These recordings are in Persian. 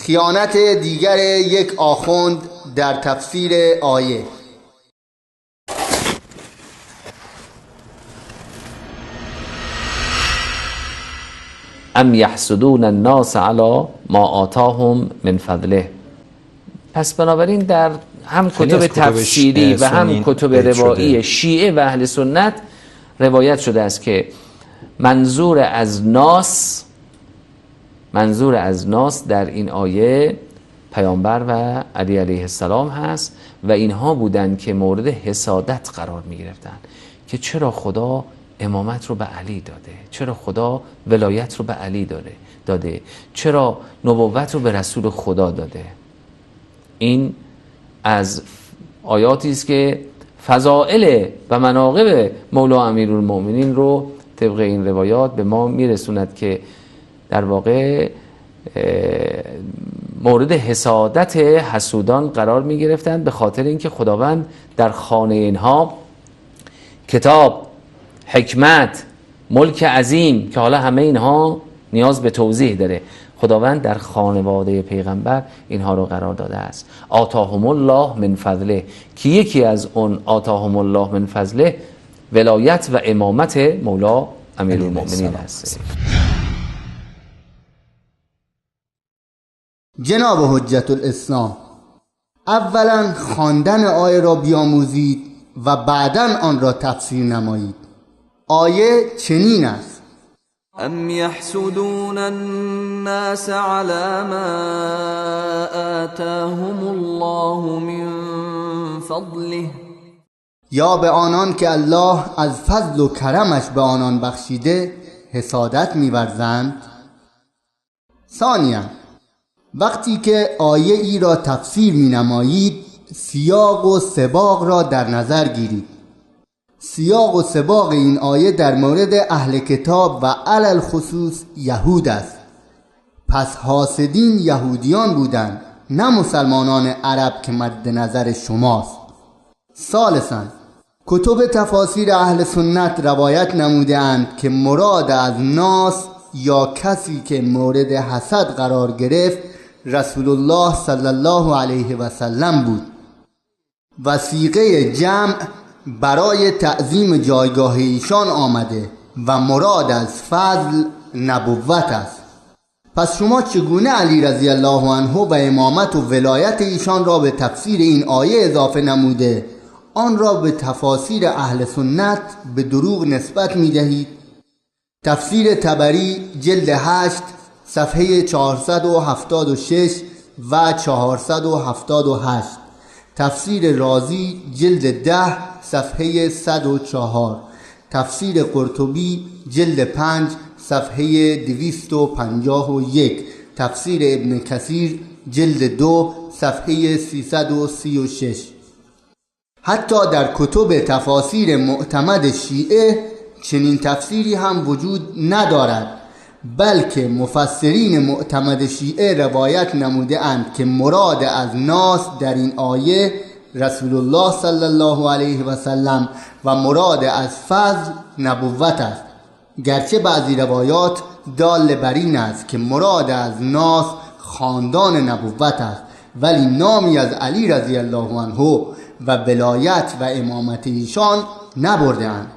خیانت دیگر یک آخوند در تفسیر آیه. ام یحسدون الناس علی ما آتاهم من فضله. پس بنابراین در هم کتب تفسیری و هم کتب روایی شیعه و اهل سنت روایت شده است که منظور از ناس در این آیه پیامبر و علی علیه السلام هست و اینها بودند که مورد حسادت قرار می گرفتن که چرا خدا امامت رو به علی داده، چرا خدا ولایت رو به علی داده، چرا نبوت رو به رسول خدا داده. این از آیاتی است که فضائل و مناقب مولا امیرالمؤمنین رو طبق این روایات به ما میرسوند که در واقع مورد حسادت حسودان قرار می گرفتند به خاطر اینکه خداوند در خانه اینها کتاب، حکمت، ملک عظیم که حالا همه اینها نیاز به توضیح داره، خداوند در خانواده پیغمبر اینها رو قرار داده است. آتاهم الله من فضله، که یکی از اون آتاهم الله من فضله ولایت و امامت مولا امیرالمؤمنین است. جناب حجت الاسلام، اولا خواندن آیه را بیاموزید و بعداً آن را تفسیر نمایید. آیه چنین است: ام یحسدون الناس علی ما آتاهم الله من فضله، یا به آنان که الله از فضل و کرمش به آنان بخشیده حسادت می‌ورزند. ثانیاً وقتی که آیه ای را تفسیر می نمایید سیاق و سباق را در نظر گیرید. سیاق و سباق این آیه در مورد اهل کتاب و علل خصوص یهود است. پس حاسدین یهودیان بودند، نه مسلمانان عرب که مد نظر شماست. ثالثاً کتب تفاسیر اهل سنت روایت نموده اند که مراد از ناس یا کسی که مورد حسد قرار گرفت رسول الله صلی الله علیه و سلم بود. وثیقه جمع برای تعظیم جایگاه ایشان آمده و مراد از فضل نبوت است. پس شما چگونه علی رضی الله عنه و امامت و ولایت ایشان را به تفسیر این آیه اضافه نموده آن را به تفاسیر اهل سنت به دروغ نسبت می دهید؟ تفسیر طبری جلد 8 صفحه 476 و 478، تفسیر رازی جلد 10 صفحه 104، تفسیر قرطبی جلد 5 صفحه 251، تفسیر ابن کثیر جلد 2 صفحه 336. حتی در کتب تفاسیر معتمد شیعه چنین تفسیری هم وجود ندارد، بلکه مفسرین معتمد شیعه روایت نموده اند که مراد از ناس در این آیه رسول الله صلی الله علیه و سلم و مراد از فضل نبوت است. گرچه بعضی روایات دال بر این است که مراد از ناس خاندان نبوت است، ولی نامی از علی رضی الله عنه و ولایت و امامت ایشان نبرده اند.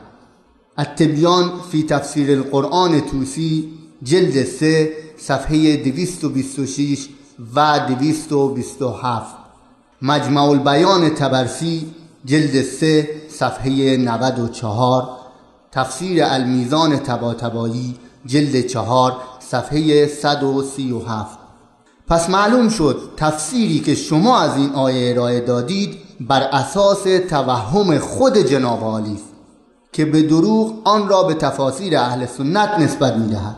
التبیان فی تفسیر القرآن طوسی جلد 3 صفحه 226 و 227، مجمع البیان طبرسی جلد 3 صفحه 94، تفسیر المیزان طباطبایی جلد 4 صفحه 137. پس معلوم شد تفسیری که شما از این آیه ارائه دادید بر اساس توهم خود جناب عالی است که به دروغ آن را به تفاسیر اهل سنت نسبت می‌دهد.